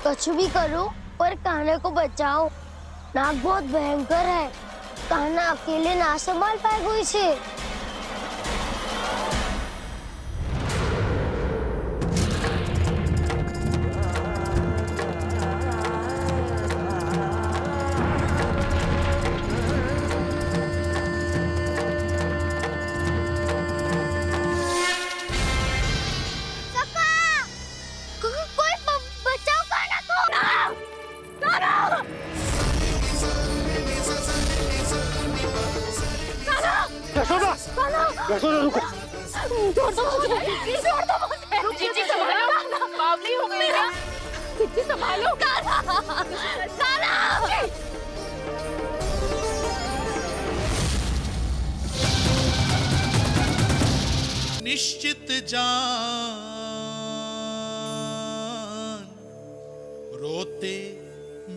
कुछ भी करो पर कान्हा को बचाओ। नाग बहुत भयंकर है, कान्हा अकेले ना संभाल पाएगा इसे। यशोदा रुको। छोड़ दो मुझे, छोड़ दो मुझे। जीजी संभालो, बावली हो गई क्या? जीजी संभालो। निश्चित जान रोते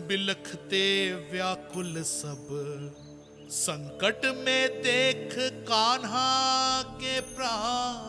बिलखते व्याकुल सब, संकट में देख कान्हा के प्राण।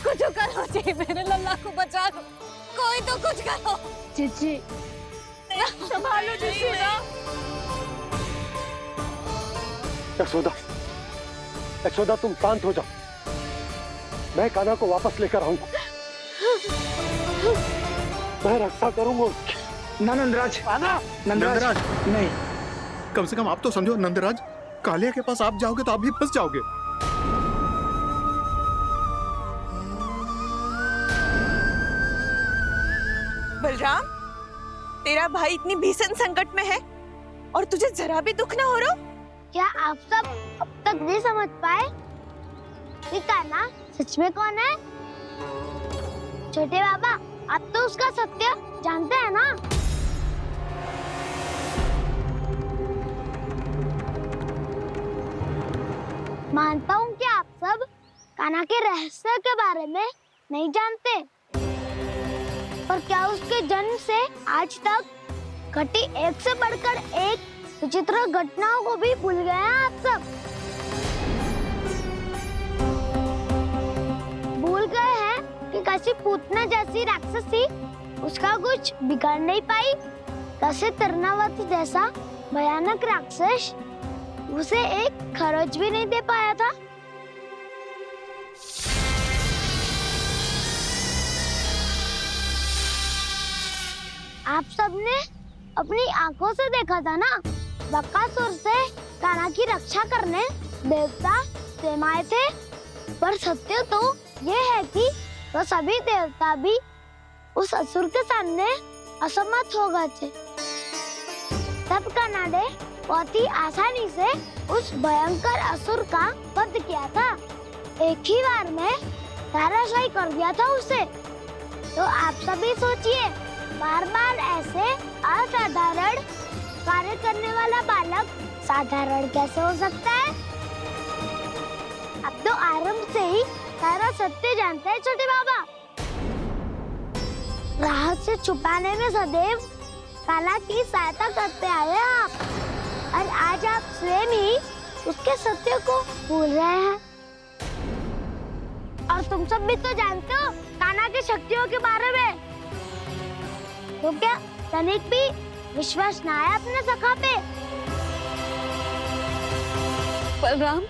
कुछ करो जी, मेरे लल्ला को बचा लो, कोई तो कुछ करो। जीजी संभालो जीजी ना। यशोदा, यशोदा तुम शांत हो जाओ, मैं कान्हा को वापस लेकर आऊंगा, मैं रक्षा करूंगा उसकी। ना नंदराज, नंदराज नहीं। कम से कम आप तो समझो नंदराज, कालिया के पास आप जाओगे तो आप भी फंस जाओगे। बलराम, तेरा भाई इतनी भीषण संकट में है और तुझे जरा भी दुख ना हो रहा? क्या आप सब अब तक नहीं समझ पाए कि कान्हा सच में कौन है? छोटे बाबा, आप तो उसका सत्य जानते हैं ना? मानता हूँ कि आप सब कान्हा के रहस्य के बारे में नहीं जानते, पर क्या उसके जन्म से आज तक घटी एक से बढ़कर एक विचित्र घटनाओं को भी भूल गए हैं आप सब? भूल गए हैं कि कैसी पूतना जैसी राक्षसी उसका कुछ बिगाड़ नहीं पाई, कैसे तरनावत जैसा भयानक राक्षस उसे एक खरोच भी नहीं दे पाया था। आप सबने अपनी आंखों से देखा था ना, बकासुर से कान्हा की रक्षा करने देवता स्वयं आए थे, पर सत्य तो ये है कि वो सभी देवता भी उस असुर के सामने असमर्थ हो गए थे। तब कान्हा ने बहुत ही आसानी से उस भयंकर असुर का वध किया था, एक ही बार में धराशायी कर दिया था उसे। तो आप सभी सोचिए, बार बार ऐसे असाधारण कार्य करने वाला बालक साधारण कैसे हो सकता है? अब तो आरंभ से ही सारा सत्य जानते हैं छोटे बाबा। रहस्य छुपाने में सदैव कान्हा की सहायता करते आए हैं आप, और आज आप स्वयं ही उसके सत्य को भूल रहे हैं। और तुम सब भी तो जानते हो कान्हा की शक्तियों के बारे में, तो क्या तनिक भी विश्वास ना है अपने सखा पे? बलराम,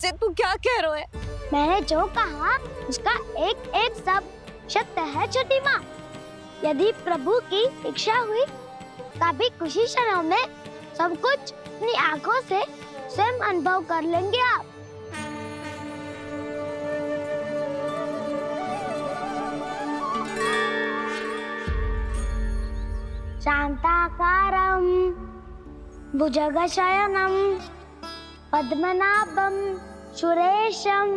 जे तू क्या कह रहा है? मैंने जो कहा उसका एक एक शब्द सत्य है छोटी माँ। यदि प्रभु की इच्छा हुई तभी कुछ ही क्षणों में सब कुछ अपनी आंखों से स्वयं अनुभव कर लेंगे आप। शांताकारं भुजगशयनं पद्मनाभं सुरेशं।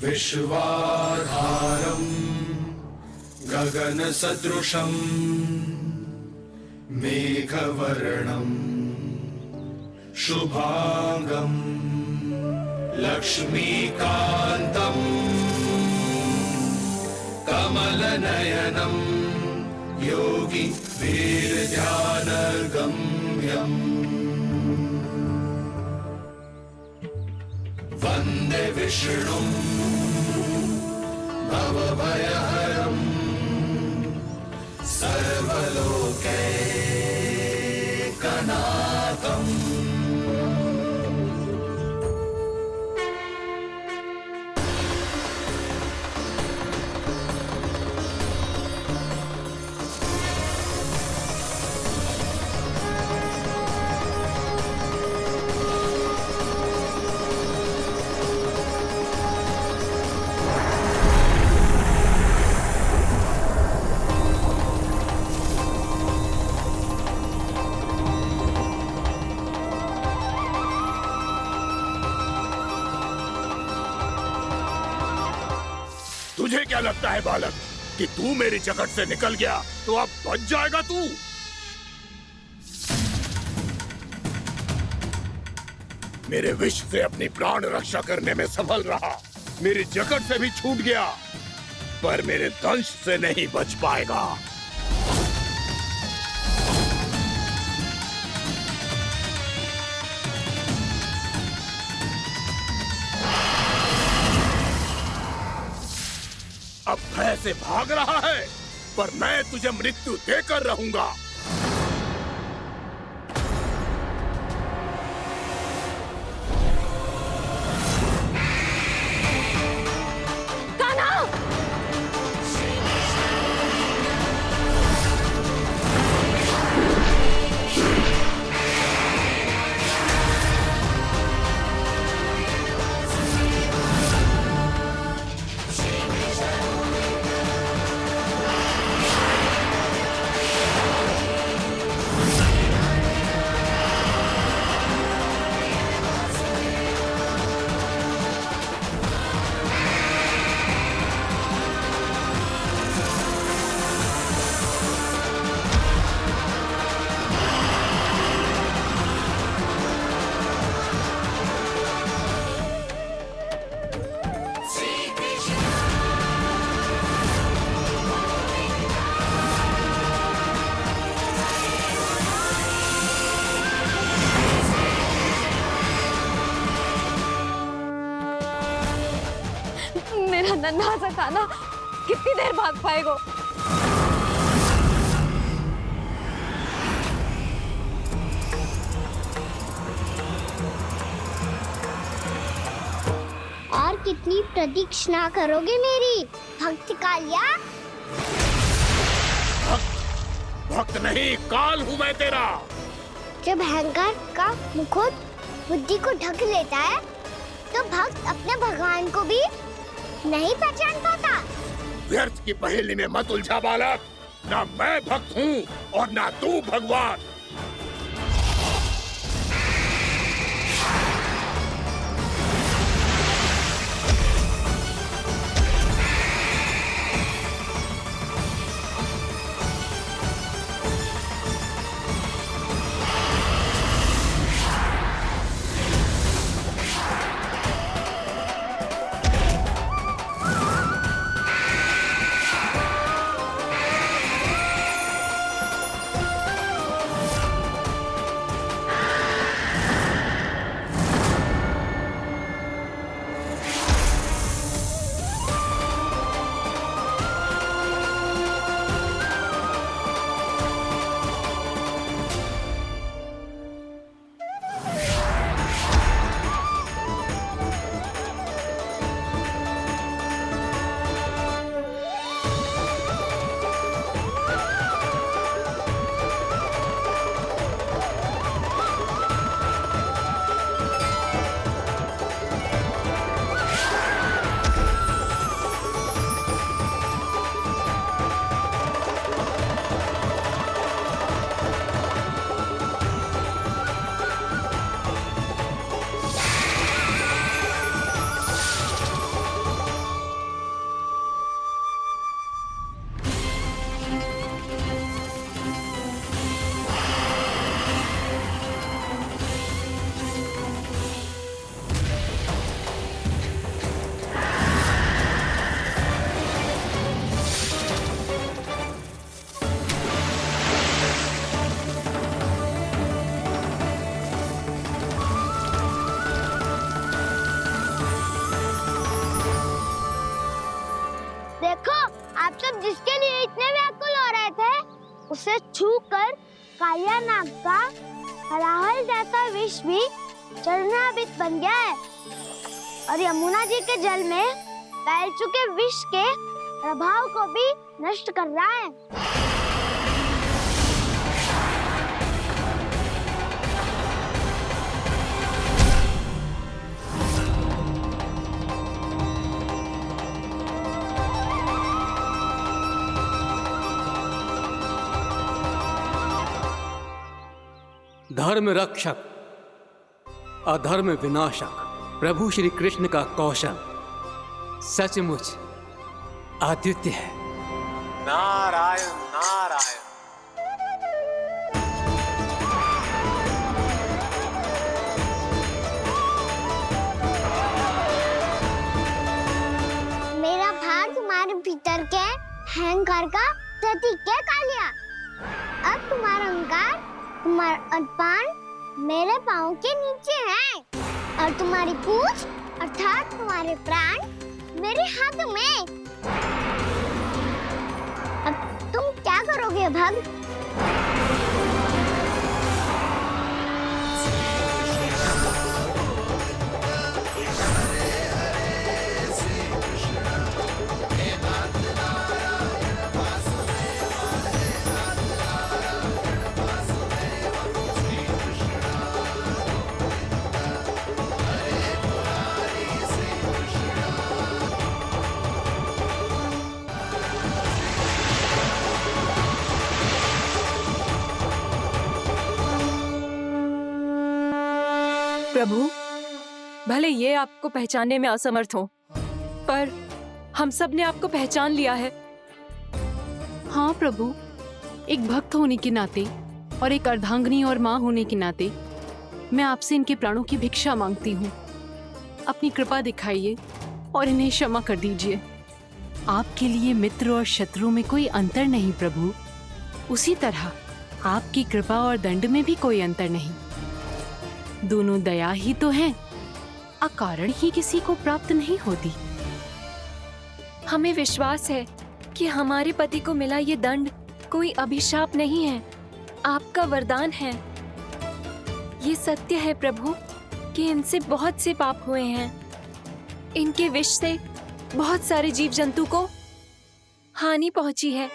विश्वाधारं गगनसदृशं मेघवर्णं शुभांगं लक्ष्मीकान्तं कमलनयनं योगी वीरध्यानगम्यम् वन्दे विष्णुं भवभयहरं सर्वलोकैकनाथम्। तुझे क्या लगता है बालक कि तू मेरी जगत से निकल गया तो अब बच जाएगा तू? मेरे विष से अपनी प्राण रक्षा करने में सफल रहा, मेरी जगत से भी छूट गया, पर मेरे दंश से नहीं बच पाएगा। अब भय से भाग रहा है, पर मैं तुझे मृत्यु देकर रहूंगा। मेरा नन्हा सा कान्हा कितनी देर भाग पाएगा? और कितनी प्रतीक्षा करोगे मेरी भक्त कालिया? भक्त नहीं, काल हूं मैं तेरा। जब अहंकार का मुखौट बुद्धि को ढक लेता है तो भक्त अपने भगवान को भी नहीं पहचान पाता। व्यर्थ की पहेली में मत उलझा बालक, ना मैं भक्त हूँ और ना तू भगवान। देखो, आप सब जिसके लिए इतने व्याकुल हो रहे थे, उसे छूकर कालिया नाग का हलाहल जैसा विष भी चरणामृत बन गया है और यमुना जी के जल में फैल चुके विष के प्रभाव को भी नष्ट कर रहा है। धर्म रक्षक, अधर्म विनाशक, प्रभु श्री कृष्ण का कौशल सचमुच अद्वितीय है। नारायण नारायण। मेरा भार तुम्हारे भीतर के अहंकार का प्रतीक है कालिया। अब तुम्हारा अहंकार, तुम्हारा अभिमान मेरे पाँव के नीचे है और तुम्हारी पूंछ अर्थात तुम्हारे प्राण मेरे हाथ में। अब तुम क्या करोगे भक्त? प्रभु, भले ये आपको पहचानने में असमर्थ हो, पर हम सब ने आपको पहचान लिया है। हाँ प्रभु, एक भक्त होने के नाते और एक अर्धांगिनी और माँ होने के नाते मैं आपसे इनके प्राणों की भिक्षा मांगती हूँ। अपनी कृपा दिखाइए और इन्हें क्षमा कर दीजिए। आपके लिए मित्र और शत्रु में कोई अंतर नहीं प्रभु। उसी तरह आपकी कृपा और दंड में भी कोई अंतर नहीं। दोनों दया ही तो हैं, अकारण ही किसी को प्राप्त नहीं होती। हमें विश्वास है कि हमारे पति को मिला ये दंड कोई अभिशाप नहीं है, आपका वरदान है। ये सत्य है प्रभु कि इनसे बहुत से पाप हुए हैं। इनके विष से बहुत सारे जीव जंतु को हानि पहुंची है,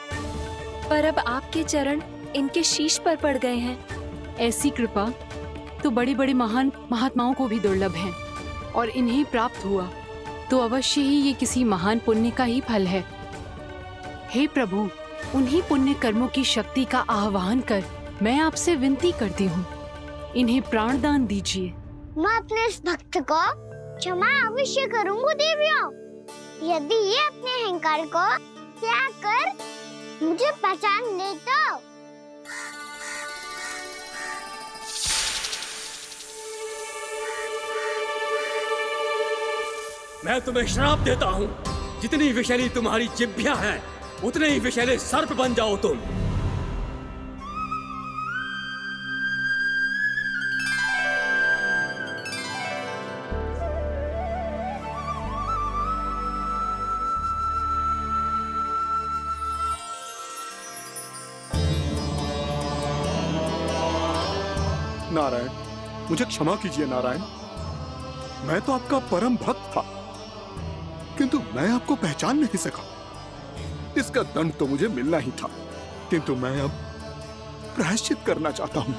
पर अब आपके चरण इनके शीश पर पड़ गए हैं। ऐसी कृपा तो बड़े बड़े महान महात्माओं को भी दुर्लभ है, और इन्हें प्राप्त हुआ तो अवश्य ही ये किसी महान पुण्य का ही फल है। हे प्रभु, उन्हीं पुण्य कर्मों की शक्ति का आह्वान कर मैं आपसे विनती करती हूँ, इन्हें प्राण दान दीजिए। मैं अपने इस भक्त को क्षमा अवश्य करूंगी देवियों, यदि ये अपने अहंकार को त्याग कर मुझे पहचान ले तो। मैं तुम्हें श्राप देता हूँ, जितनी विषैली तुम्हारी जिह्वा है उतने ही विषैले सर्प बन जाओ तुम। नारायण, मुझे क्षमा कीजिए नारायण। मैं तो आपका परम भक्त था, किंतु मैं आपको पहचान नहीं सका। इसका दंड तो मुझे मिलना ही था, किंतु मैं अब प्रायश्चित करना चाहता हूं।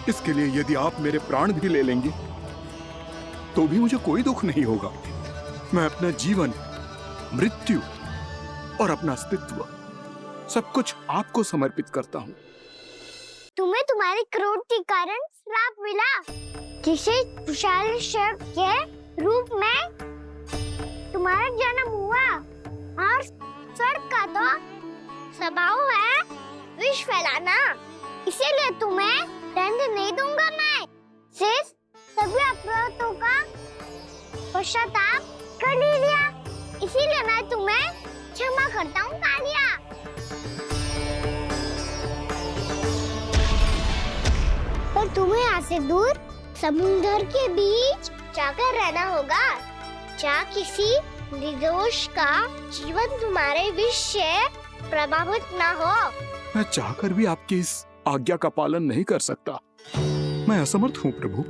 इसके लिए यदि आप मेरे प्राण भी ले लेंगे तो भी मुझे कोई दुख नहीं होगा। मैं अपना जीवन, मृत्यु और अपना अस्तित्व सब कुछ आपको समर्पित करता हूं। तुम्हें तुम्हारी क्रोध के कारण श्राप मिला, जिसे विशाल सर्प के रूप में तुम्हारा जन्म हुआ, और सर्प का तो स्वभाव है विष फैलाना। इसीलिए तुम्हें दंड नहीं दूंगा मैं। शेष सभी अपराधों का पश्चाताप कर लिया, इसीलिए मैं तुम्हें क्षमा करता हूँ कालिया। पर तुम्हें यहाँ से दूर समुद्र के बीच जाकर रहना होगा, जहाँ किसी निर्दोष का जीवन तुम्हारे विष से प्रभावित ना हो। मैं चाहकर भी आपकी इस आज्ञा का पालन नहीं कर सकता। मैं असमर्थ हूं प्रभु,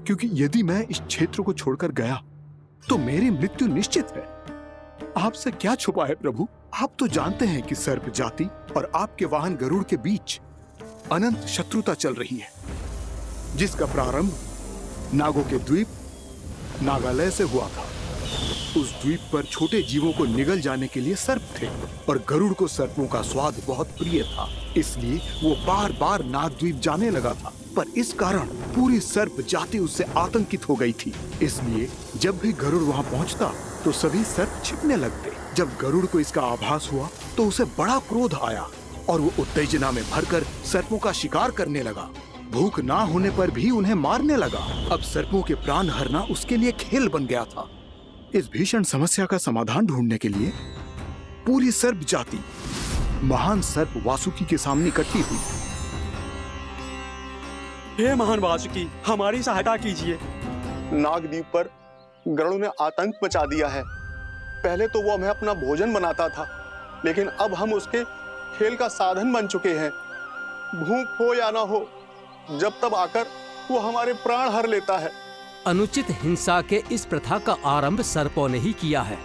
क्योंकि यदि मैं इस क्षेत्र को छोड़कर गया तो मेरी मृत्यु निश्चित है। आपसे क्या छुपा है प्रभु? आप तो जानते हैं कि सर्प जाति और आपके वाहन गरुड़ के बीच अनंत शत्रुता चल रही है, जिसका प्रारंभ नागों के द्वीप नागालय से हुआ था। उस द्वीप पर छोटे जीवों को निगल जाने के लिए सर्प थे और गरुड़ को सर्पों का स्वाद बहुत प्रिय था, इसलिए वो बार बार नागद्वीप जाने लगा था। पर इस कारण पूरी सर्प जाति उससे आतंकित हो गई थी। इसलिए जब भी गरुड़ वहां पहुंचता तो सभी सर्प छिपने लगते। जब गरुड़ को इसका आभास हुआ तो उसे बड़ा क्रोध आया और वो उत्तेजना में भरकर सर्पों का शिकार करने लगा। भूख ना होने पर भी उन्हें मारने लगा। अब सर्पों के प्राण हरना उसके लिए खेल बन गया था। इस भीषण समस्या का समाधान ढूंढने के लिए पूरी सर्प जाति महान सर्प वासुकी के सामने इकट्ठी हुई। हे महान वासुकी, हमारी सहायता कीजिए। नागद्वीप पर गरुड़ ने आतंक मचा दिया है। पहले तो वो हमें अपना भोजन बनाता था, लेकिन अब हम उसके खेल का साधन बन चुके हैं। भूख हो या ना हो, जब तब आकर वो हमारे प्राण हर लेता है। अनुचित हिंसा के इस प्रथा का आरंभ सर्पों ने ही किया है।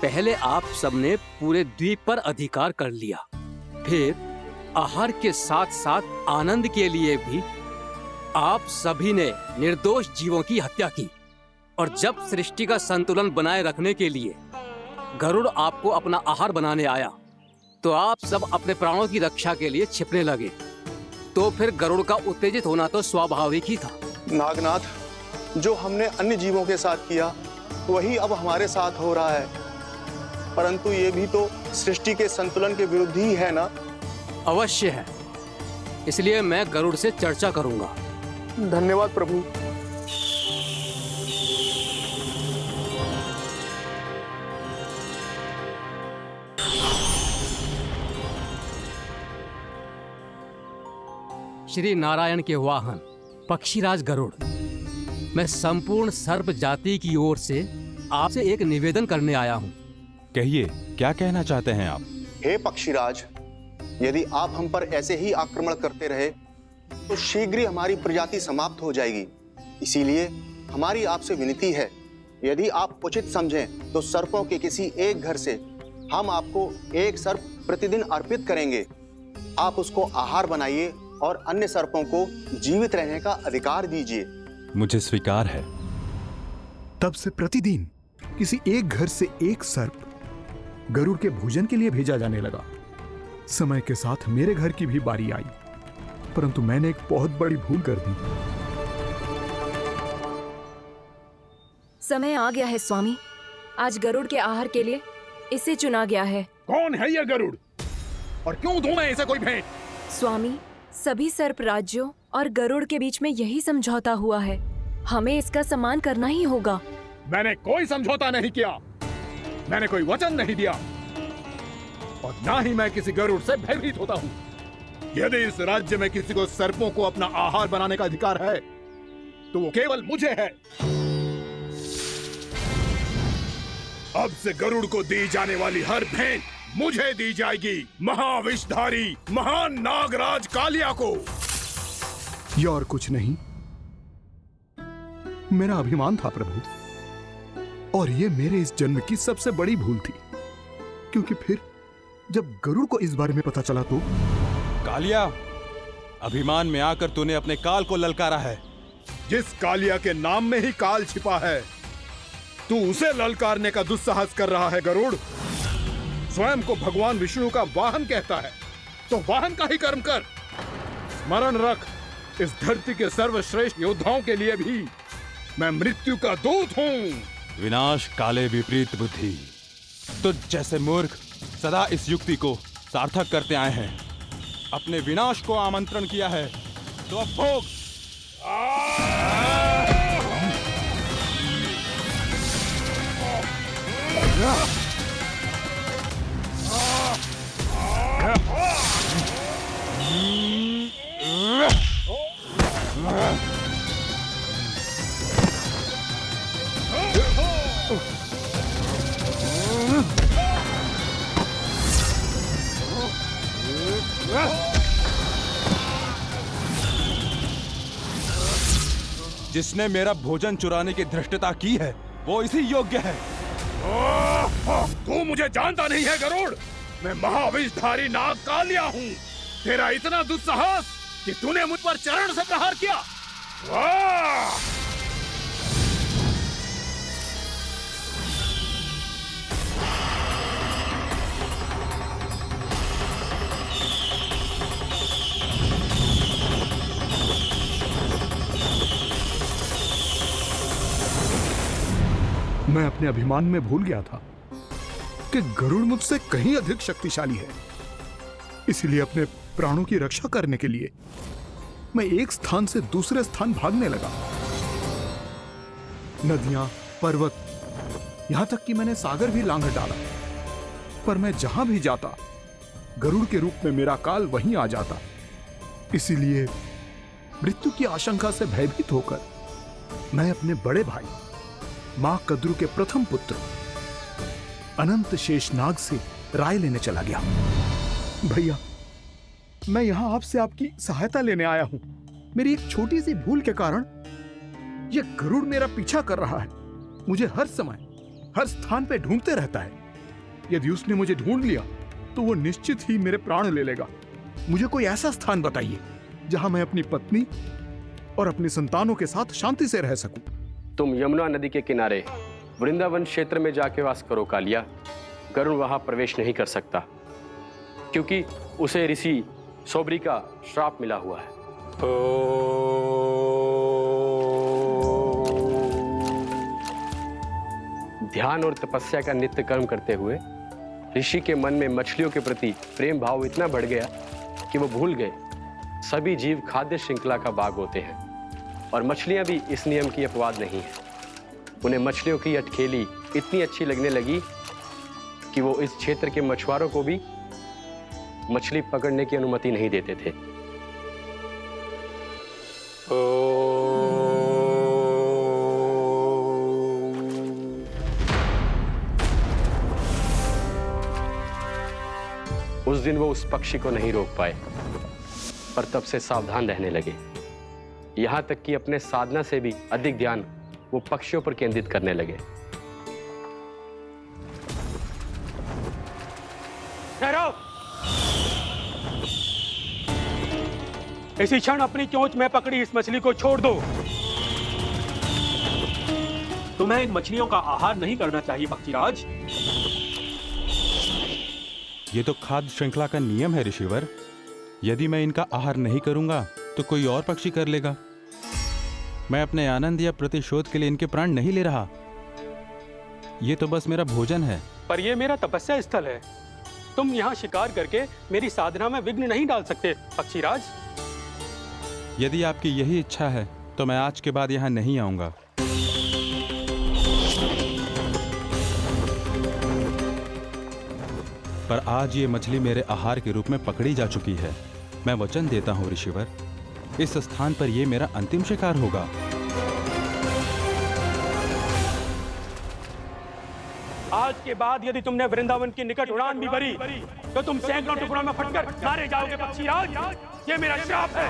पहले आप सबने पूरे द्वीप पर अधिकार कर लिया, फिर आहार के साथ साथ आनंद के लिए भी आप सभी ने निर्दोष जीवों की हत्या की। और जब सृष्टि का संतुलन बनाए रखने के लिए गरुड़ आपको अपना आहार बनाने आया, तो आप सब अपने प्राणों की रक्षा के लिए छिपने लगे। तो फिर गरुड़ का उत्तेजित होना तो स्वाभाविक ही था। नागनाथ, जो हमने अन्य जीवों के साथ किया वही अब हमारे साथ हो रहा है, परंतु ये भी तो सृष्टि के संतुलन के विरुद्ध ही है ना? अवश्य है, इसलिए मैं गरुड़ से चर्चा करूंगा। धन्यवाद प्रभु। श्री नारायण के वाहन पक्षीराज गरुड़, मैं संपूर्ण सर्प जाति की ओर से आपसे एक निवेदन करने आया हूँ। कहिए, क्या कहना चाहते हैं आप? हे पक्षीराज, यदि आप हम पर ऐसे ही आक्रमण करते रहे तो शीघ्र ही हमारी प्रजाति समाप्त हो जाएगी। इसीलिए हमारी आपसे विनती है, यदि आप उचित समझें तो सर्पों के किसी एक घर से हम आपको एक सर्प प्रतिदिन अर्पित करेंगे। आप उसको आहार बनाइए और अन्य सर्पों को जीवित रहने का अधिकार दीजिए। मुझे स्वीकार है। तब से प्रतिदिन किसी एक घर से एक सर्प गरुड़ के भोजन के लिए भेजा जाने लगा। समय के साथ मेरे घर की भी बारी आई, परंतु मैंने एक बहुत बड़ी भूल कर दी। समय आ गया है स्वामी, आज गरुड़ के आहार के लिए इसे चुना गया है। कौन है यह गरुड़ और क्यों दूं मैं इसे कोई भेंट? स्वामी, सभी सर्प राज्यों और गरुड़ के बीच में यही समझौता हुआ है, हमें इसका सम्मान करना ही होगा। मैंने कोई समझौता नहीं किया, मैंने कोई वचन नहीं दिया और ना ही मैं किसी गरुड़ से भयभीत होता हूँ। यदि इस राज्य में किसी को सर्पों को अपना आहार बनाने का अधिकार है तो वो केवल मुझे है। अब से गरुड़ को दी जाने वाली हर भेंट मुझे दी जाएगी, महाविषधारी महान नागराज कालिया को। ये और कुछ नहीं, मेरा अभिमान था प्रभु, और ये मेरे इस जन्म की सबसे बड़ी भूल थी, क्योंकि फिर जब गरुड़ को इस बारे में पता चला तो। कालिया, अभिमान में आकर तूने अपने काल को ललकारा है। जिस कालिया के नाम में ही काल छिपा है, तू उसे ललकारने का दुस्साहस कर रहा है गरुड़। स्वयं को भगवान विष्णु का वाहन कहता है, तो वाहन का ही कर्म कर। स्मरण रख, इस धरती के सर्वश्रेष्ठ योद्धाओं के लिए भी मैं मृत्यु का दूत हूँ। विनाश काले विपरीत बुद्धि। तुझ जैसे मूर्ख सदा इस युक्ति को सार्थक करते आए हैं। अपने विनाश को आमंत्रण किया है तो अब भोग। जिसने मेरा भोजन चुराने की धृष्टता की है वो इसी योग्य है। तू मुझे जानता नहीं है गरुड़, मैं महाविषधारी नाग कालिया हूँ। तेरा इतना दुस्साहस कि तूने मुझ पर चरण से प्रहार किया। वाह! मैं अपने अभिमान में भूल गया था कि गरुड़ मुझसे कहीं अधिक शक्तिशाली है। इसलिए अपने प्राणों की रक्षा करने के लिए मैं एक स्थान से दूसरे स्थान भागने लगा। नदियां, पर्वत, यहां तक कि मैंने सागर भी लांघ डाला। पर मैं जहां भी जाता गरुड़ के रूप में मेरा काल वहीं आ जाता। इसीलिए मृत्यु की आशंका से भयभीत होकर मैं अपने बड़े भाई मां कद्रू के प्रथम पुत्र अनंत शेषनाग से राय लेने चला गया। भैया, मैं यहां आपसे आपकी सहायता लेने आया हूं। मेरी एक छोटी सी भूल के कारण यह गरुड़ मेरा पीछा कर रहा है। मुझे हर समय हर स्थान पे ढूंढते रहता है। यदि उसने मुझे ढूंढ लिया तो वो निश्चित ही मेरे प्राण ले लेगा। मुझे कोई ऐसा स्थान बताइए जहां मैं अपनी पत्नी और अपने संतानों के साथ शांति से रह सकूं। तुम यमुना नदी के किनारे वृंदावन क्षेत्र में जाके वास करो कालिया। गरुड़ वहां प्रवेश नहीं कर सकता क्योंकि उसे ऋषि सोबरी का श्राप मिला हुआ है। ध्यान और तपस्या का नित्य कर्म करते हुए ऋषि के मन में मछलियों के प्रति प्रेम भाव इतना बढ़ गया कि वो भूल गए सभी जीव खाद्य श्रृंखला का भाग होते हैं और मछलियां भी इस नियम की अपवाद नहीं है। उन्हें मछलियों की अटखेली इतनी अच्छी लगने लगी कि वो इस क्षेत्र के मछुआरों को भी मछली पकड़ने की अनुमति नहीं देते थे। उस दिन वो उस पक्षी को नहीं रोक पाए, पर तब से सावधान रहने लगे। यहां तक कि अपने साधना से भी अधिक ध्यान वो पक्षियों पर केंद्रित करने लगे। ठहरो! इसी क्षण अपनी चोंच में पकड़ी इस मछली को छोड़ दो। तुम्हें इन मछलियों का आहार नहीं करना चाहिए पक्षीराज। ये तो खाद्य श्रृंखला का नियम है ऋषिवर। यदि मैं इनका आहार नहीं करूंगा तो कोई और पक्षी कर लेगा। मैं अपने आनंद या प्रतिशोध के लिए इनके प्राण नहीं ले रहा। ये तो बस मेरा भोजन है। पर यह मेरा तपस्या स्थल है। तुम यहाँ शिकार करके मेरी साधना में विघ्न नहीं डाल सकते पक्षीराज। यदि आपकी यही इच्छा है तो मैं आज के बाद यहाँ नहीं आऊंगा। पर आज ये मछली मेरे आहार के रूप में पकड़ी जा चुकी है। मैं वचन देता हूँ ऋषिवर, इस स्थान पर यह मेरा अंतिम शिकार होगा। आज के बाद यदि तुमने वृंदावन की निकट उड़ान भी भरी तो तुम सैकड़ों टुकड़ों में फटकर मारे जाओगे पक्षीराज। ये मेरा श्राप है।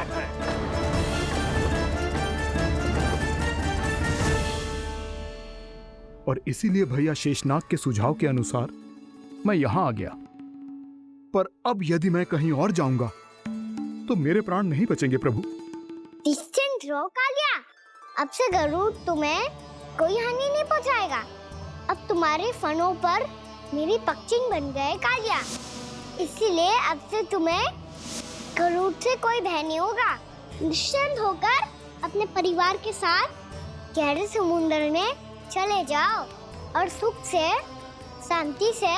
और इसीलिए भैया शेषनाग के सुझाव के अनुसार मैं यहां आ गया। पर अब यदि मैं कहीं और जाऊंगा तो मेरे प्राण नहीं बचेंगे प्रभु। निश्चिंत रहो कालिया, अब से गरुड़ तुम्हें कोई हानि नहीं पहुंचाएगा। अब तुम्हारे फनों पर मेरी पक्षिंग बन गए कालिया, इसीलिए अब से तुम्हें गरुड़ से कोई भय नहीं होगा। निश्चिंत होकर अपने परिवार के साथ गहरे समुद्र में चले जाओ और सुख से शांति से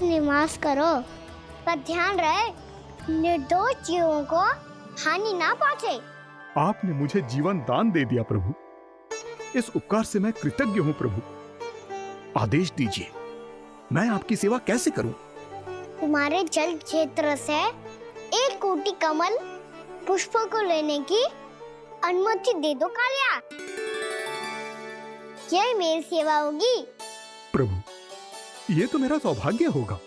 निवास करो। पर ध्यान रहे निर्दोष जीवों को हानि ना पहुंचे। आपने मुझे जीवन दान दे दिया प्रभु, इस उपकार से मैं कृतज्ञ हूँ प्रभु। आदेश दीजिए, मैं आपकी सेवा कैसे करूं? तुम्हारे जल क्षेत्र से 1 कोटि कमल पुष्पों को लेने की अनुमति दे दो कालिया। यह मेरी सेवा होगी। प्रभु, ये तो मेरा सौभाग्य होगा।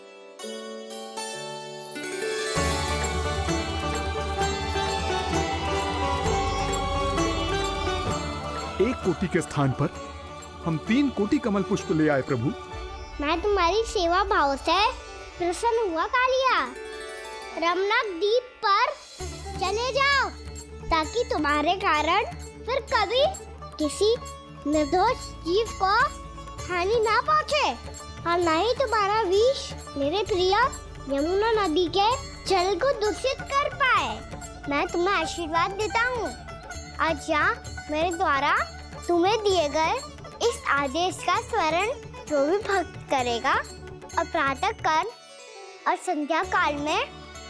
कोटि के स्थान पर हम 3 कोटि कमल पुष्प ले आए प्रभु। मैं तुम्हारी सेवा भाव से प्रसन्न हुआ कालिया। रमनाक द्वीप पर चले जाओ ताकि तुम्हारे कारण फिर कभी किसी निर्दोष जीव को हानि ना पहुँचे और न ही तुम्हारा विष मेरे प्रिय यमुना नदी के जल को दूषित कर पाए। मैं तुम्हें आशीर्वाद देता हूँ। आज यहाँ मेरे द्वारा तुम्हें दिए गए इस आदेश का स्मरण जो भी भक्त करेगा और प्रातः काल और संध्या काल में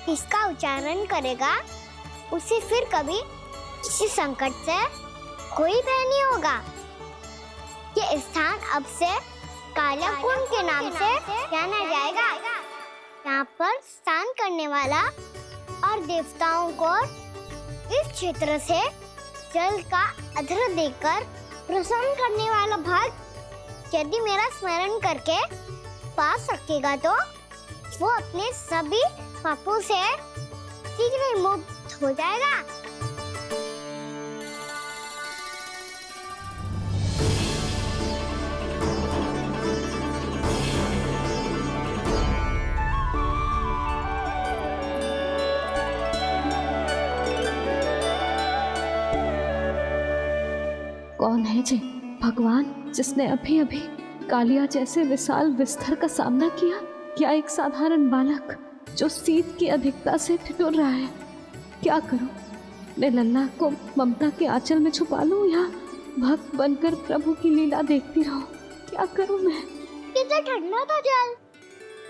इसका उच्चारण करेगा उसे फिर कभी किसी संकट से कोई भय नहीं होगा। ये स्थान अब से काला कुंड के नाम से जाना जाएगा। यहाँ पर स्नान करने वाला और देवताओं को इस क्षेत्र से जल का अधर देकर प्रसन्न करने वाला भक्त यदि मेरा स्मरण करके पास रखेगा तो वो अपने सभी पापों से शीघ्र ही मुक्त हो जाएगा। कौन है जी भगवान जिसने अभी अभी कालिया जैसे विशाल विस्तर का सामना किया? क्या एक साधारण बालक जो शीत की अधिकता से ठिठुर रहा है? क्या करूं? मैं लल्ला को ममता के आंचल में छुपा लूं या भक्त बनकर प्रभु की लीला देखती रहूं? क्या करूं मैं? कितना ठंडा था जल,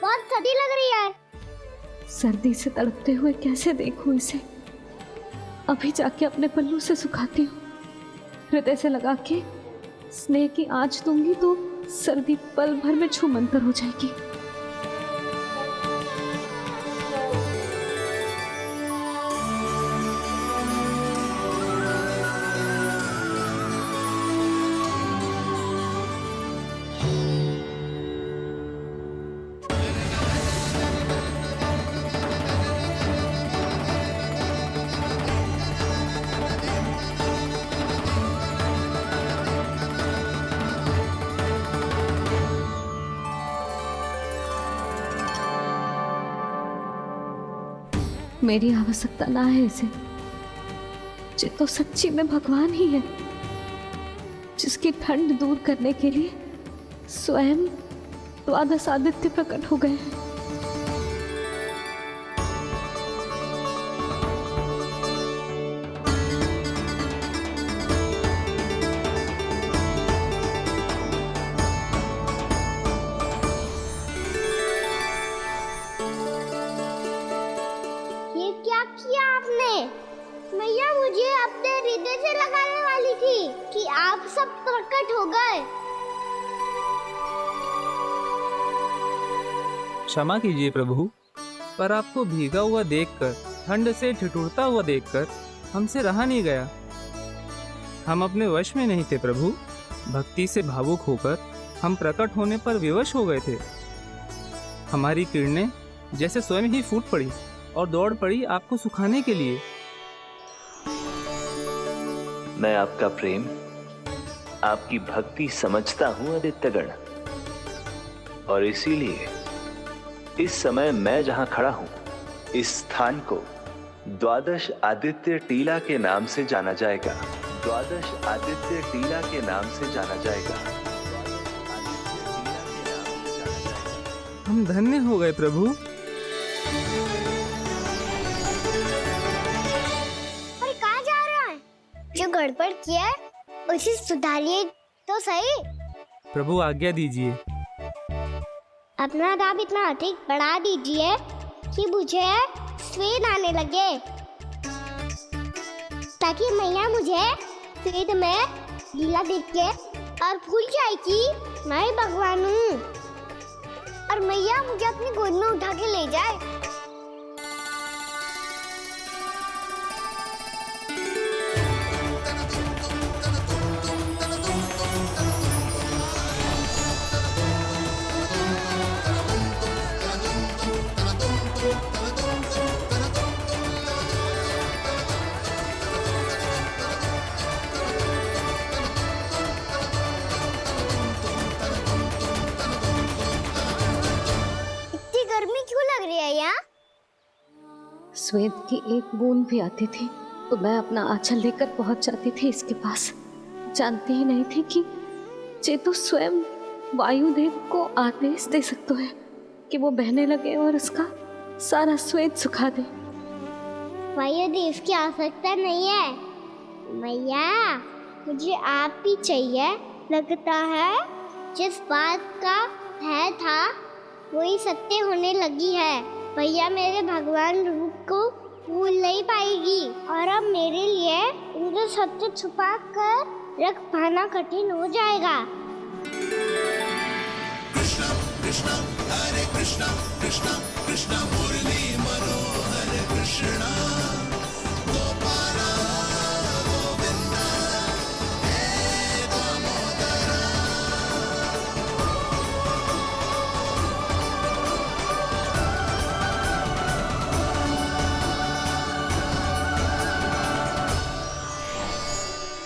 बहुत सर्दी लग रही है। सर्दी से तड़पते हुए कैसे देखूं इसे? अभी जाके अपने पल्लू से सुखाती हूँ। हृदय से लगा के स्नेह की आंच दूंगी तो सर्दी पल भर में छूमंतर हो जाएगी। मेरी आवश्यकता ना है इसे। ये तो सच्ची में भगवान ही है जिसकी ठंड दूर करने के लिए स्वयं द्वादश आदित्य प्रकट हो गए हैं। मैया मुझे अपने हृदय से लगाने वाली थी कि आप सब प्रकट हो गए। क्षमा कीजिए प्रभु, पर आपको भीगा हुआ देखकर, ठंड से ठिठुरता हुआ देखकर हमसे रहा नहीं गया। हम अपने वश में नहीं थे प्रभु। भक्ति से भावुक होकर हम प्रकट होने पर विवश हो गए थे। हमारी किरणें जैसे स्वयं ही फूट पड़ी और दौड़ पड़ी आपको सुखाने के लिए। मैं आपका प्रेम, आपकी भक्ति समझता हूं आदित्यगण, और इसीलिए इस समय मैं जहां खड़ा हूं, इस स्थान को द्वादश आदित्य टीला के नाम से जाना जाएगा। द्वादश आदित्य टीला के नाम से जाना जाएगा। हम धन्य हो गए प्रभु। और कहाँ जा रहा है? जो गड़बड़ किया है उसे सुधारिए तो सही। प्रभु आज्ञा दीजिए। अपना दाब इतना अधिक बढ़ा दीजिए कि मुझे स्वेद आने लगे, ताकि मैया मुझे स्वेद में लीला देख के और भूल जाए कि मैं भगवान हूँ, और मैया मुझे अपनी गोद में उठा के ले जाए। स्वेद की एक बूंद भी आती थी तो मैं अपना आंचल लेकर पहुंच जाती थी इसके पास। जानती ही नहीं थी कि चेतु स्वयं वायुदेव को आदेश दे सकता है कि वो बहने लगे और उसका सारा स्वेद सुखा दे। वायुदेव की आवश्यकता नहीं है मैया, मुझे आप ही चाहिए। लगता है जिस बात का भय था वही सत्य होने लगी है। भैया मेरे भगवान रूप को भूल नहीं पाएगी और अब मेरे लिए उनसे सत्य छुपा कर रख पाना कठिन हो जाएगा। कृष्णा कृष्णा हरे कृष्णा कृष्णा कृष्णा मुरली मनोहर कृष्णा गोपाला गोविंदा हे दामोदरा।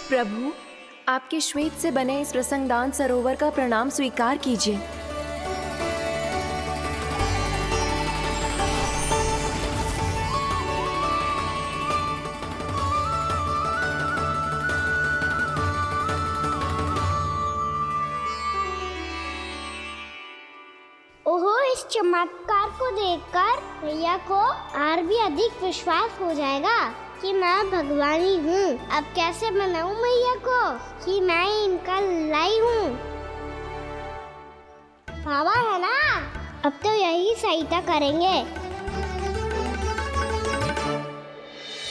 प्रभु, आपके श्वेत से बने इस प्रसंगदान सरोवर का प्रणाम स्वीकार कीजिए। ओहो, इस चमत्कार को देखकर भैया को और भी अधिक विश्वास हो जाएगा कि मैं भगवानी हूँ। अब कैसे मनाऊं मैया को कि मैं इनका लाई हूँ। बाबा है ना, अब तो यही सहायता करेंगे।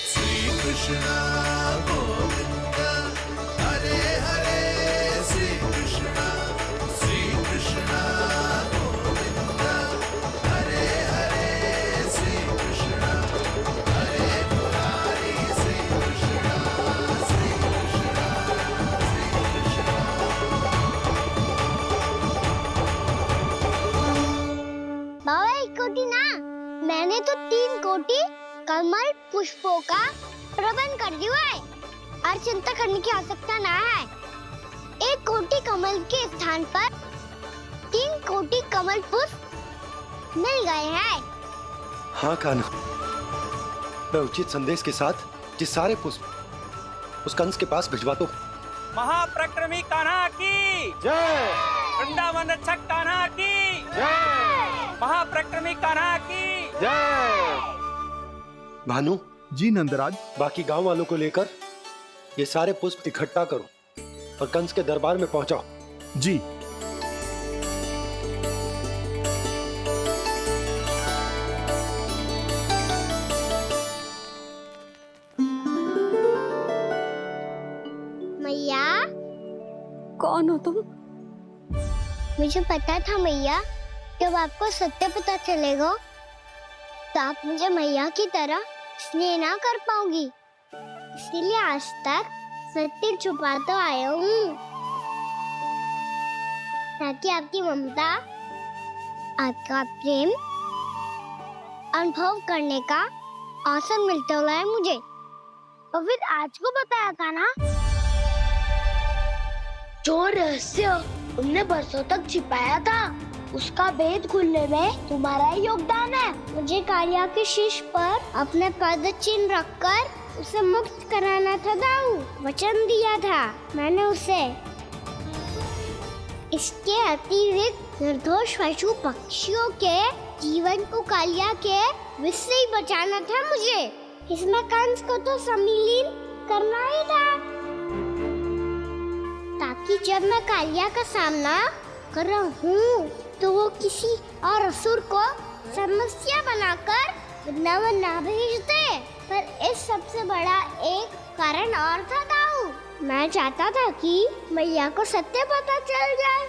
श्री कृष्णा गोविंद हरे हरे श्री कृष्णा गोविंद हरे हरे श्री कृष्णा हरे मुरारी श्री कृष्णा श्री कृष्णा श्री कृष्णा। बाबा एक कोटी ना, मैंने तो 3 कोटी कमल पुष्पों का प्रबंध कर दिया है और चिंता करने की आवश्यकता ना है। 1 कोटी कमल के स्थान पर 3 कोटी कमल पुष्प मिल गए हैं। हाँ कान्हा, मैं उचित संदेश के साथ ये सारे पुष्प उस कंस के पास भिजवाता हूँ। महाप्रक्रमी कान्हा की जय। वृंदावन रक्षक कान्हा की जय। महाप्रक्रमी कान्हा की जय। भानु जी नंदराज, बाकी गांव वालों को लेकर ये सारे पुष्प इकट्ठा करो और कंस के दरबार में पहुंचाओ। जी। मैया, कौन हो तुम? मुझे पता था मैया, जब आपको सत्य पता चलेगा तो आप मुझे मैया की तरह स्नेह ना कर पाओगी। इसीलिए आज तक सत्य छुपा तो आया हूँ ताकि आपकी ममता, आपका प्रेम अनुभव करने का अवसर मिलता हुआ है मुझे। और फिर आज को बताया था ना, जो रहस्य तुमने बरसों तक छिपाया था उसका भेद खुलने में तुम्हारा योगदान है। मुझे कालिया के शीश पर अपने पद चिन्ह रखकर उसे मुक्त कराना था दाऊ, वचन दिया था मैंने उसे। इसके अतिरिक्त निर्दोष पशु पक्षियों के जीवन को कालिया के विष से ही बचाना था मुझे। इसमें कंस को तो सम्मिलित करना ही था ताकि जब मैं कालिया का सामना कर रहा हूँ तो वो किसी और असुर को समस्या बनाकर वृंदावन ना भेज दे। पर इस सबसे बड़ा एक कारण और था दाऊ, मैं चाहता था कि मैया को सत्य पता चल जाए।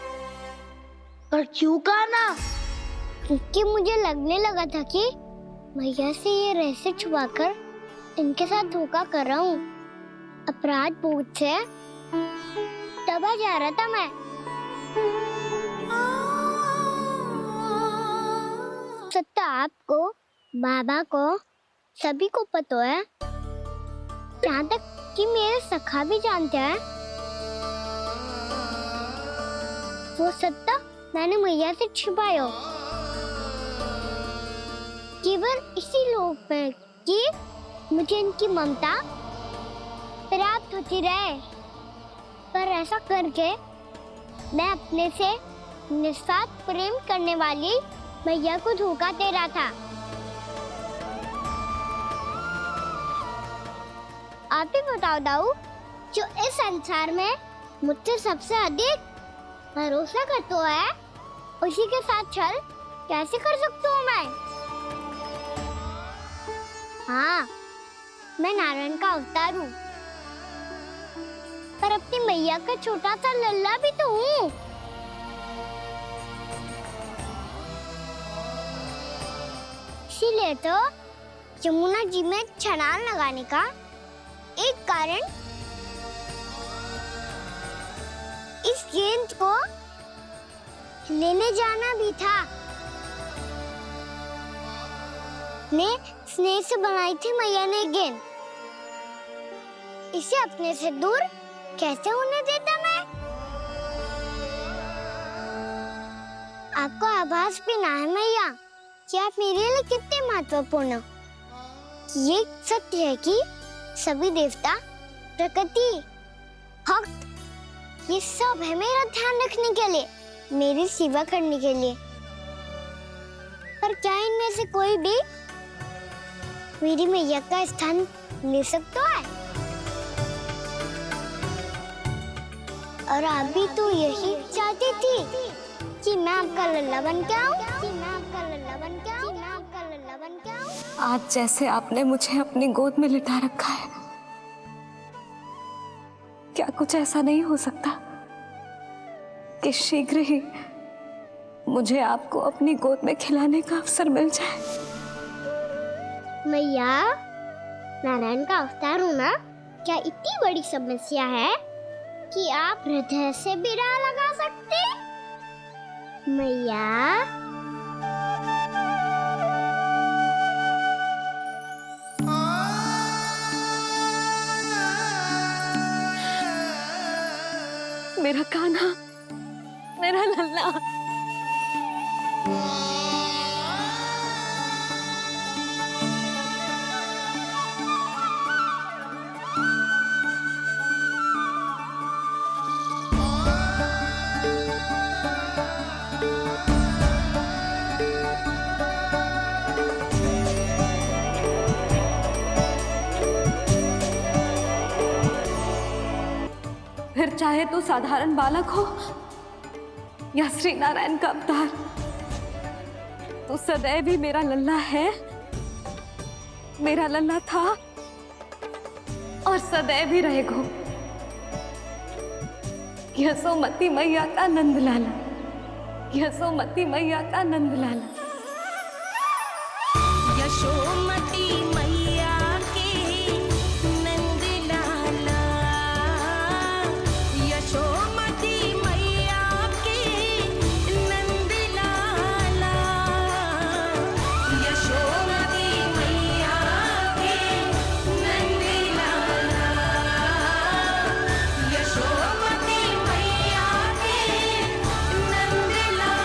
पर क्यों कहा ना? क्योंकि मुझे लगने लगा था कि मैया से ये रहस्य छुपाकर इनके साथ धोखा कर रहा हूँ। अपराध बोझ से दबा जा रहा था मैं। सत्य आपको, बाबा को, सभी को पता है, यहाँ तक कि मेरे सखा भी जानते हैं। वो सत्य मैंने मैया से छिपाया केवल इसी लोक में, कि मुझे इनकी ममता प्राप्त होती रहे, पर ऐसा करके मैं अपने से निस्वार्थ प्रेम करने वाली मैया को धोखा दे रहा था। आप ही बताओ दाऊ, जो इस संसार में मुझसे सबसे अधिक भरोसा करता है, उसी के साथ छल कैसे कर सकता हूँ मैं? हाँ, मैं नारायण का अवतार हूँ, पर अपनी मैया का छोटा सा लल्ला भी तो हूँ। इसीलिए तो यमुना जी में छलांग लगाने का एक कारण इस गेंद को लेने जाना भी था। स्नेह से बनाई थी मैया ने गेंद, इसे अपने से दूर कैसे होने देता मैं? आपको आभास भी ना है मैया कि आप मेरे लिए कितने महत्वपूर्ण हो। ये सत्य है कि सभी देवता, प्रकृति, भक्त, ये सब है मेरा ध्यान रखने के लिए, मेरी सेवा करने के लिए। पर क्या इनमें से कोई भी मेरी मैया का स्थान ले सकता है? और आप भी तो यही चाहती थी कि मैं आपका लल्ला बन के आऊं, आज जैसे आपने मुझे अपनी गोद में लिटा रखा है, क्या कुछ ऐसा नहीं हो सकता कि शीघ्र ही मुझे आपको अपनी गोद में खिलाने का अवसर मिल जाए? मैया, नारायण का अवतार होना क्या इतनी बड़ी समस्या है कि आप हृदय से भी राह लगा सकते? मैया, मेरा कान्हा, मेरा लल्ला। फिर चाहे तो साधारण बालक हो या श्री नारायण का अवतार, तो सदैव ही मेरा लल्ला है, मेरा लल्ला था और सदैव ही रहेगा। यशोमती मैया का नंद लाला, यशोमती मैया का नंद लाला। यशोमती मैया के नंद लाला, यशोमती मैया के नंद लाला, यशोमती मैया के नंद लाला, यशोमती मैया के नंद लाला।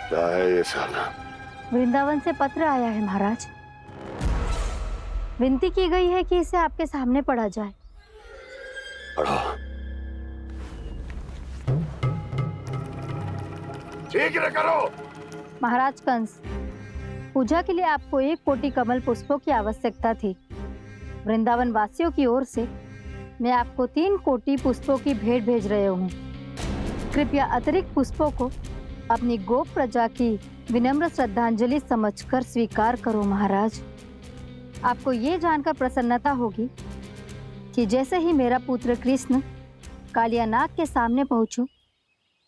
क्या है ये साला? वृंदावन से पत्र आया है महाराज। विनती की गई है कि इसे आपके सामने पढ़ा जाए। पढ़ो। शीघ्र करो। महाराज कंस, पूजा के लिए आपको 1 कोटि कमल पुष्पों की आवश्यकता थी। वृंदावन वासियों की ओर से मैं आपको 3 कोटि पुष्पों की भेंट भेज रहे हूँ। कृपया अतिरिक्त पुष्पों को अपनी गोप प्रजा की विनम्र श्रद्धांजलि समझकर स्वीकार करो महाराज। आपको ये जानकर प्रसन्नता होगी कि जैसे ही मेरा पुत्र कृष्ण कालिया नाग के सामने पहुंचो,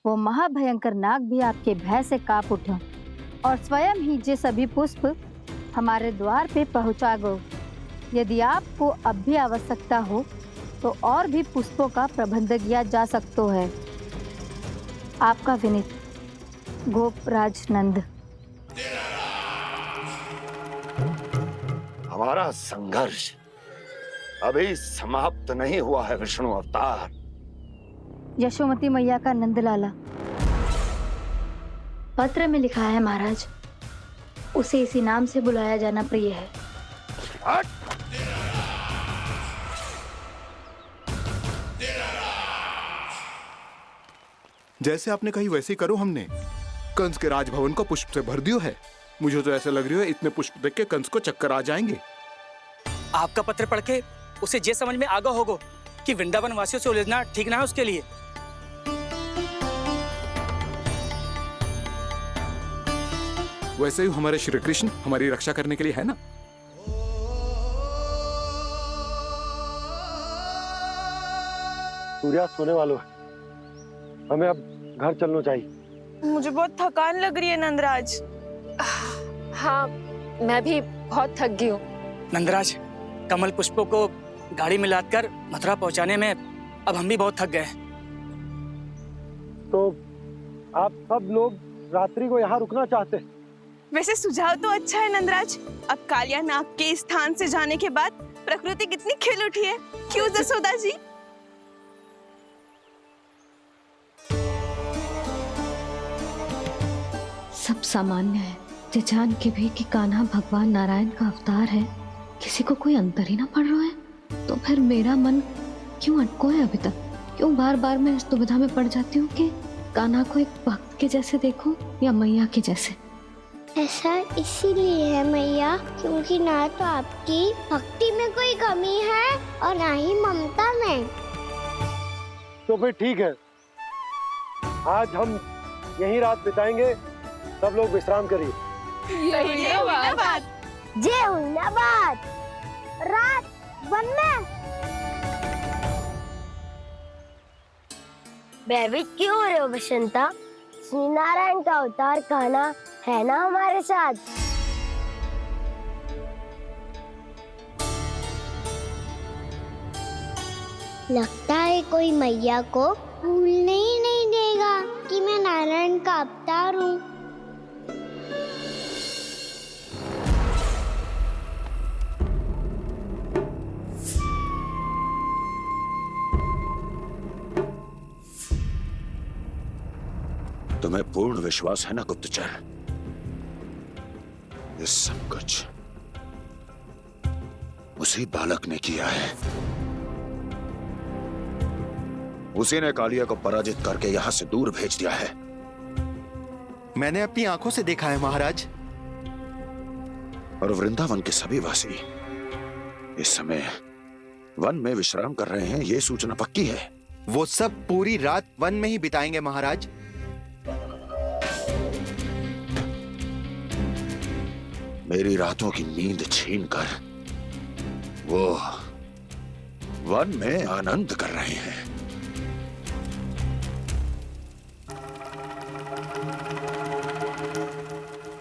वो महाभयंकर नाग भी आपके भय से कांप उठा और स्वयं ही ये सभी पुष्प हमारे द्वार पे पहुंचा गो। यदि आपको अब भी आवश्यकता हो तो और भी पुष्पों का प्रबंध किया जा सकता है। आपका विनीत गोपराज नंद। हमारा संघर्ष अभी समाप्त नहीं हुआ है विष्णु अवतार। यशोमती मैया का नंदलाला। पत्र में लिखा है महाराज, उसे इसी नाम से बुलाया जाना प्रिय है। जैसे आपने कही वैसे ही करो। हमने कंस के राजभवन को पुष्प से भर दियो है। मुझे तो ऐसा लग रही है इतने पुष्प देख के कंस को चक्कर आ जाएंगे। आपका पत्र पढ़ के उसे ये समझ में आगा होगा कि वृंदावन वासियों से उलझना ठीक ना है उसके लिए। वैसे ही हमारे श्री कृष्ण हमारी रक्षा करने के लिए है ना। सूर्यास्त होने वाला है, हमें अब घर चलना चाहिए। मुझे बहुत थकान लग रही है नंदराज। हाँ, मैं भी बहुत थक गई हूँ। नंदराज, कमल पुष्पों को गाड़ी में लादकर मथुरा पहुंचाने में अब हम भी बहुत थक गए। तो आप सब लोग रात्रि को यहाँ रुकना चाहते हैं? वैसे सुझाव तो अच्छा है नंदराज। अब कालिया नाग के इस स्थान से जाने के बाद प्रकृति कितनी खिल उठी है, क्यों जसोदा जी? सब सामान्य है। ये जान के भी कि कान्हा भगवान नारायण का अवतार है, किसी को कोई अंतर ही ना पड़ रहा है, तो फिर मेरा मन क्यों अटको है अभी तक? क्यों बार बार मैं इस दुविधा में पड़ जाती हूँ कि कान्हा को एक भक्त के जैसे देखूं या मैया के जैसे? ऐसा इसीलिए है मैया, क्योंकि ना तो आपकी भक्ति में कोई कमी है और ना ही ममता में। तो फिर ठीक है, आज हम यहीं रात बिताएंगे। सब लोग विश्राम करिए। जय हुइलाबाद। जय हुइलाबाद। रात वन में भयभीत क्यों हो रहे हो बसंता? श्री नारायण का अवतार कान्हा है ना हमारे साथ। लगता है कोई मैया को भूलने ही नहीं देगा कि मैं नारायण का अवतार हूँ। तुम्हें पूर्ण विश्वास है ना गुप्तचर? ये सब कुछ उसी बालक ने किया है। उसी ने कालिया को पराजित करके यहां से दूर भेज दिया है। मैंने अपनी आंखों से देखा है महाराज। और वृंदावन के सभी वासी इस समय वन में विश्राम कर रहे हैं, ये सूचना पक्की है। वो सब पूरी रात वन में ही बिताएंगे महाराज। मेरी रातों की नींद छीनकर वो वन में आनंद कर रहे हैं।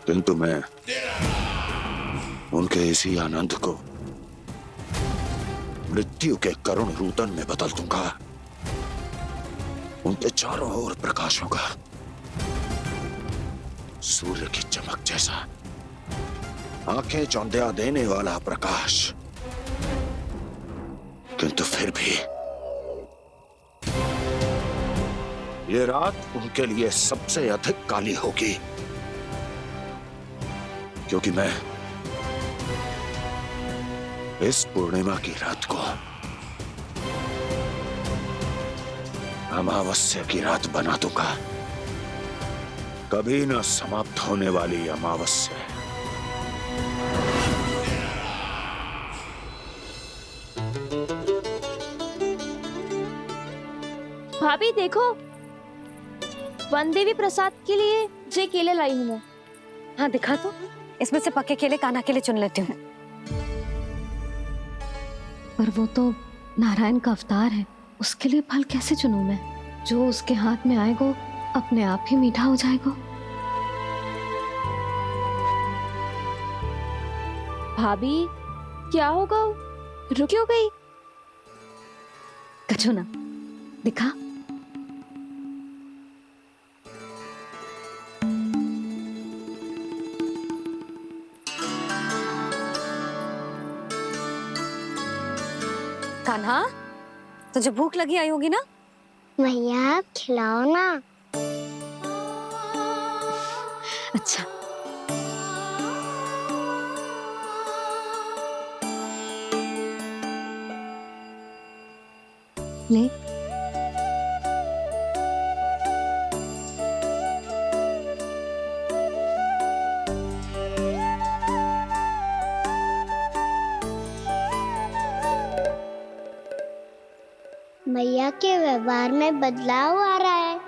किंतु मैं उनके इसी आनंद को मृत्यु के करुण रूतन में बदल दूंगा। उनके चारों ओर प्रकाश होगा, सूर्य की चमक जैसा, आंखें चौंधिया देने वाला प्रकाश। किंतु फिर भी ये रात उनके लिए सबसे अधिक काली होगी, क्योंकि मैं इस पूर्णिमा की रात को अमावस्या की रात बना दूंगा। कभी न समाप्त होने वाली अमावस्या। भाभी देखो, वन देवी प्रसाद के लिए जे केले लाई हूँ मैं। हाँ दिखा तो, इसमें से पक्के केले कान्हा के लिए चुन लेती हूँ। पर वो तो नारायण का अवतार है, उसके लिए फल कैसे चुनूं मैं? जो उसके हाथ में आएगा अपने आप ही मीठा हो जाएगा। भाभी क्या होगा? रुक क्यों गई? कछू ना तुझे भूख लगी आई होगी ना? भैया खिलाओ ना। अच्छा। ले। भैया के व्यवहार में बदलाव आ रहा है।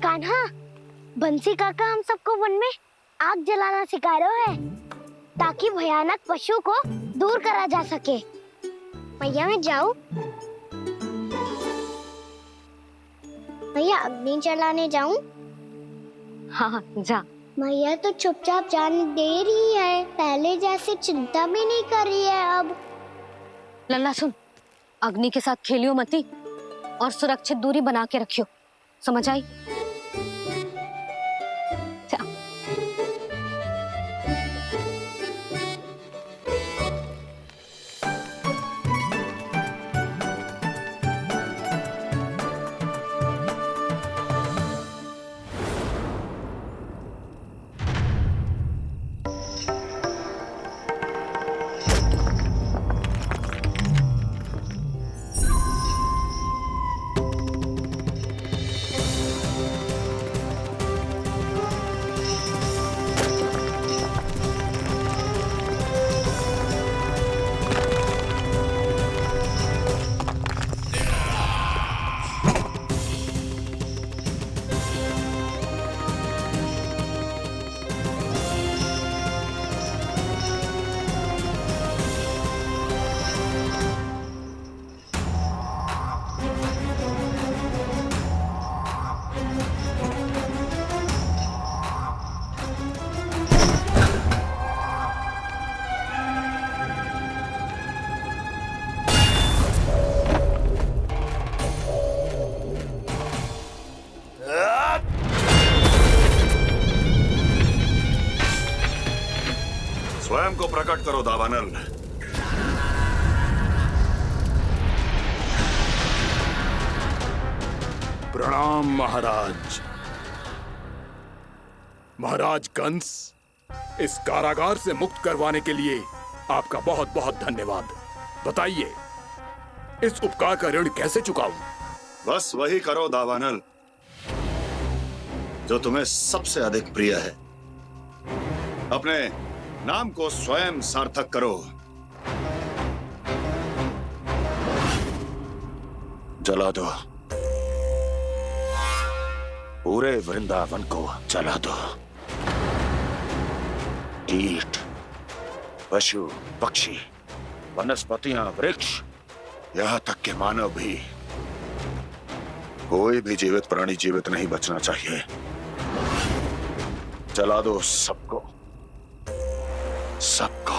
कान्हा, बंसी काका हम सबको वन में आग जलाना सिखा रहे हैं ताकि भयानक पशु को दूर करा जा सके। भैया मैं जाऊं? भैया अग्नि जलाने जाऊं? हाँ जा। भैया तो चुपचाप जाने दे रही है, पहले जैसे चिंता भी नहीं कर रही है अब। लल्ला सुन, अग्नि के साथ खेलियो मती और सुरक्षित दूरी बना के रखियो, समझ आई? स्वयं को प्रकट करो दावानल। प्रणाम महाराज। महाराज कंस, इस कारागार से मुक्त करवाने के लिए आपका बहुत बहुत धन्यवाद। बताइए, इस उपकार का ऋण कैसे चुकाऊं? बस वही करो दावानल जो तुम्हें सबसे अधिक प्रिय है। अपने नाम को स्वयं सार्थक करो। जला दो, पूरे वृंदावन को जला दो। कीट, पशु, पक्षी, वनस्पतियां, वृक्ष, यहां तक के मानव भी, कोई भी जीवित प्राणी जीवित नहीं बचना चाहिए। जला दो सबको, सबको।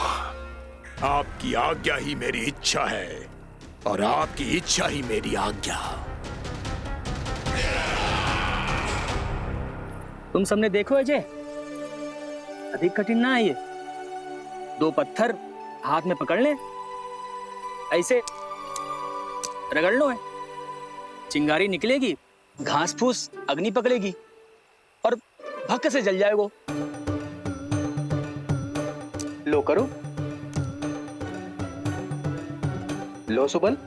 आपकी आज्ञा ही मेरी इच्छा है और आपकी इच्छा ही मेरी आज्ञा। तुम सबने देखो अजय, अधिक कठिन ना है ये। 2 पत्थर हाथ में पकड़ ले, ऐसे रगड़ लो है, चिंगारी निकलेगी, घास फूस अग्नि पकड़ेगी और भक्क से जल जाएगा। लो करो, लो सुबल।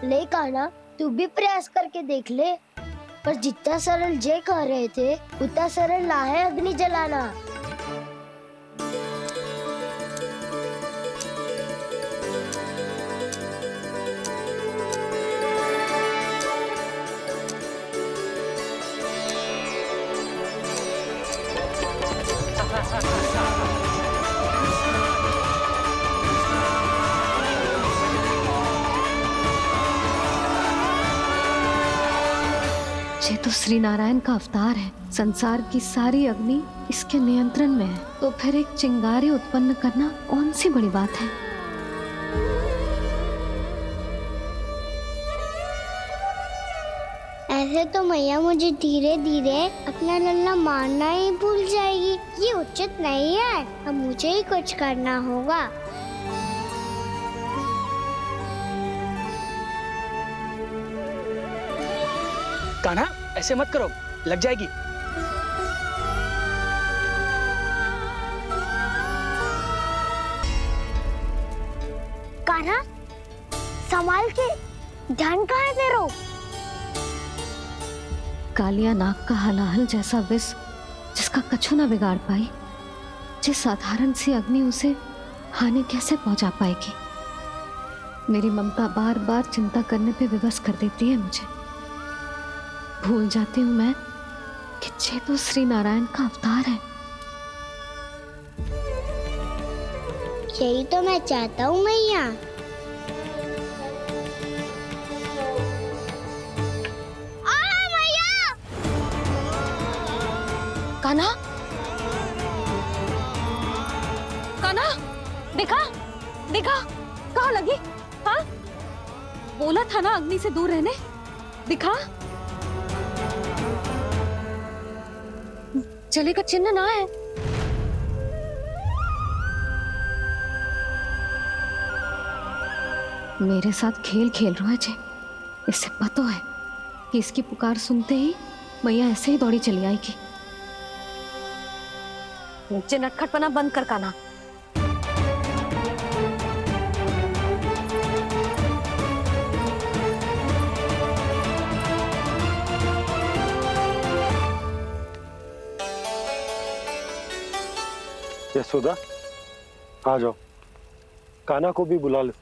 ले कान्हा, तू भी प्रयास करके देख ले। पर जितना सरल जे कह रहे थे उतना सरल ना है अग्नि जलाना। ये तो श्री नारायण का अवतार है। संसार की सारी अग्नि इसके नियंत्रण में है, तो फिर एक चिंगारी उत्पन्न करना कौन सी बड़ी बात है। ऐसे तो मैया मुझे धीरे धीरे अपना लल्ला मारना ही भूल जाएगी। ये उचित नहीं है, अब मुझे ही कुछ करना होगा। कान्हा, ऐसे मत करो, लग जाएगी। कान्हा, संभाल के, ध्यान कहाँ है तेरो? कालिया नाग का हलाहल जैसा विष जिसका कछु न बिगाड़ पाई, जिस साधारण सी अग्नि उसे हानि कैसे पहुंचा पाएगी। मेरी ममता बार बार चिंता करने पे विवश कर देती है मुझे। भूल जाती हूँ मैं कि ये तो श्री नारायण का अवतार है। यही तो मैं चाहता हूँ मैया। कान्हा, कान्हा, देखा देखा, कहाँ लगी? हाँ, बोला था ना अग्नि से दूर रहने। दिखा, जले का चिन्ह ना है। मेरे साथ खेल खेल रहा है जे। इससे पता है कि इसकी पुकार सुनते ही मैया ऐसे ही दौड़ी चली आएगी। मुझे नटखटपना बंद कर कान्हा। यशोदा, आ जाओ, कान्हा को भी बुला लो।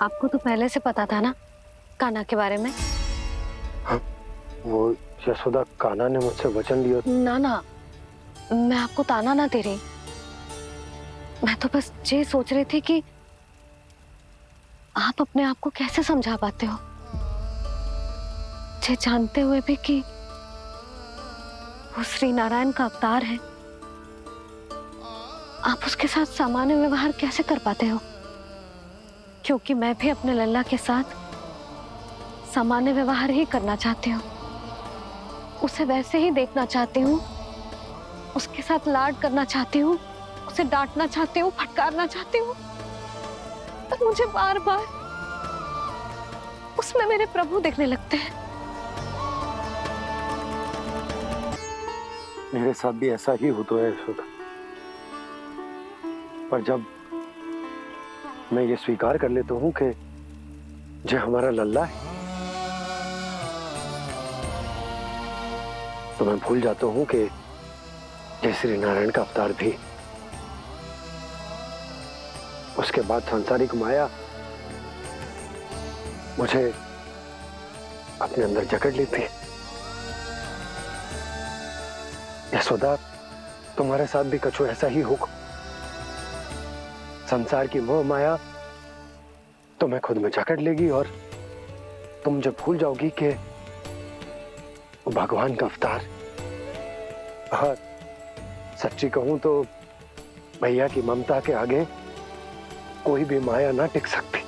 आपको तो पहले से पता था ना कान्हा के बारे में? हाँ, वो यशोदा, कान्हा ने मुझसे वचन लिया। ना ना, मैं आपको ताना ना दे रही। मैं तो बस ये सोच रही थी कि आप अपने आप को कैसे समझा पाते हो, ये जानते हुए भी कि वो श्री नारायण का अवतार है। आप उसके साथ सामान्य व्यवहार कैसे कर पाते हो? क्योंकि मैं भी अपने लल्ला के साथ सामान्य व्यवहार ही करना चाहती हूँ। उसे वैसे ही देखना चाहती हूँ, उसके साथ लाड करना चाहती हूँ, उसे डांटना चाहती हूँ, फटकारना चाहती हूँ। पर मुझे बार बार उसमें मेरे प्रभु दिखने लगते हैं। मेरे साथ भी ऐसा ही होता है यशोदा। पर जब मैं ये स्वीकार कर लेता हूँ कि जो हमारा लल्ला है, तो मैं भूल जाता हूँ कि जय श्री नारायण का अवतार भी। उसके बाद सांसारिक माया मुझे अपने अंदर जकड़ लेती है। यशोदा, तुम्हारे साथ भी कछु ऐसा ही होगा। संसार की मोह माया तुम्हें खुद में जकड़ लेगी और तुम जब भूल जाओगी कि भगवान का अवतार। हाँ, सच्ची कहूं तो भैया की ममता के आगे कोई भी माया ना टिक सकती।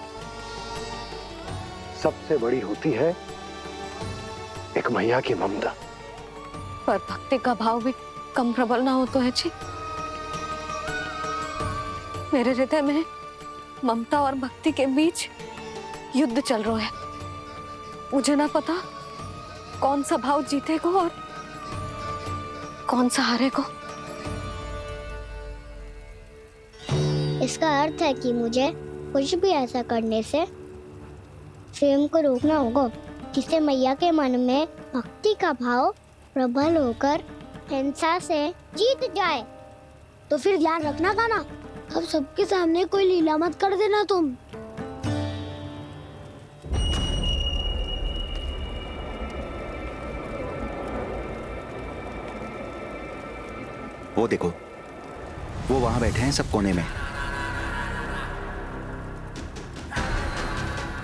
सबसे बड़ी होती है एक मैया की ममता। पर भक्ति का भाव भी कम प्रबल ना हो तो है जी। मेरे हृदय में ममता और भक्ति के बीच युद्ध चल रहा है। मुझे ना पता कौन सा भाव जीतेगा और कौन सा हारेगा। इसका अर्थ है कि मुझे कुछ भी ऐसा करने से स्वयं को रोकना होगा जिससे मैया के मन में भक्ति का भाव प्रबल होकर हिंसा से जीत जाए। तो फिर ध्यान रखना कान्हा, अब सबके सामने कोई लीला मत कर देना तुम। वो देखो, वो वहां बैठे हैं सब कोने में।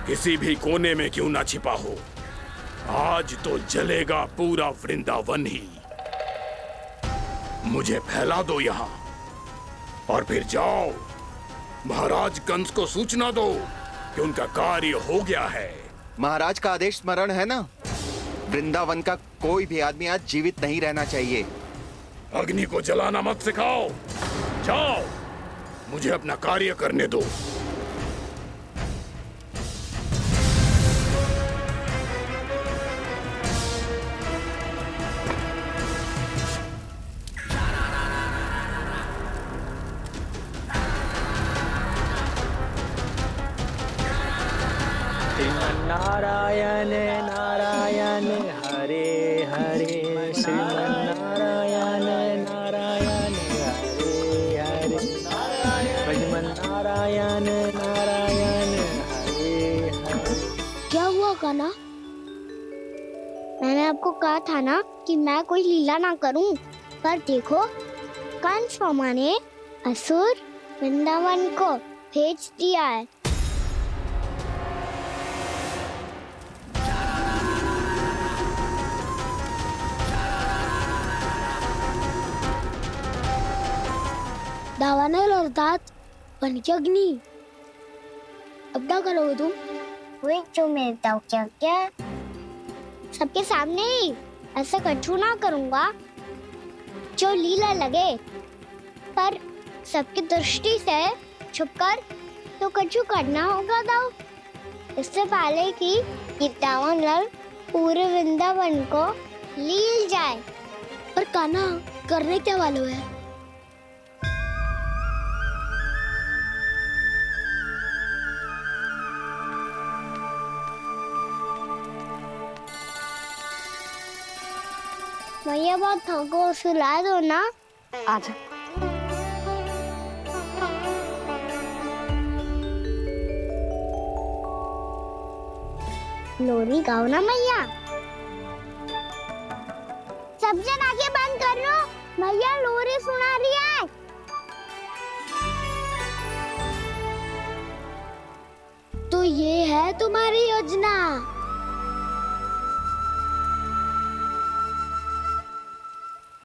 किसी भी कोने में क्यों ना छिपा हो, आज तो जलेगा पूरा वृंदावन ही। मुझे फैला दो यहाँ और फिर जाओ महाराज कंस को सूचना दो कि उनका कार्य हो गया है। महाराज का आदेश स्मरण है ना, वृंदावन का कोई भी आदमी आज जीवित नहीं रहना चाहिए। अग्नि को जलाना मत सिखाओ, जाओ मुझे अपना कार्य करने दो। नारायण नारायण हरे हरे, श्रीमन्नारायण नारायण हरे हरे, श्रीमन्नारायण नारायण हरे हरे। क्या हुआ कान्हा? मैंने आपको कहा था ना कि मैं कोई लीला ना करूं, पर देखो कंस मामा ने असुर वृंदावन को भेज दिया है। दावानल अर्थात बन की अग्नि। अब क्या करोगे तुम? वही जो मैं बताऊं क्या क्या? सबके सामने ही ऐसा कछु ना करूंगा जो लीला लगे, पर सबकी दृष्टि से छुपकर तो कछु करना होगा दाऊ। इससे पहले कि ये दावानल पूरे वृंदावन को लील जाए। पर कान्हा करने क्या वालों है? मैया बहुत थको, सुला दो ना। आजा। लोरी गाओ ना मैया। सब जन आंखें बंद कर लो, मैया लोरी सुना रही है। तो ये है तुम्हारी योजना।